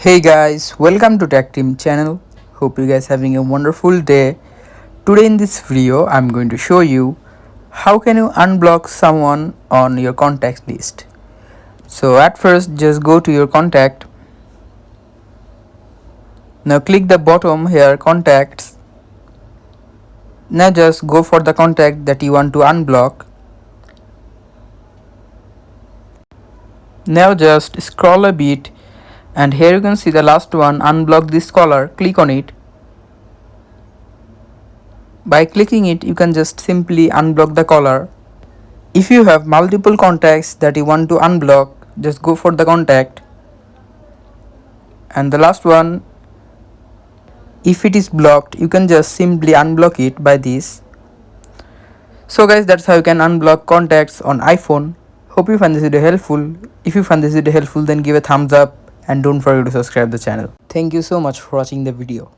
Hey guys, welcome to Tech Team channel. Hope you guys having a wonderful day. Today in this video, I'm going to show you how can you unblock someone on your contact list. So at first, just go to your contact. Now click the bottom here, contacts. Now just go for the contact that you want to unblock. Now just scroll a bit and here you can see the last one, unblock this caller. Click on it. By clicking it, you can just simply unblock the caller. If you have multiple contacts that you want to unblock, just go for the contact. And the last one, if it is blocked, you can just simply unblock it by this. So guys, that's how you can unblock contacts on iPhone. Hope you find this video helpful. If you find this video helpful, then give a thumbs up and don't forget to subscribe the channel. Thank you so much for watching the video.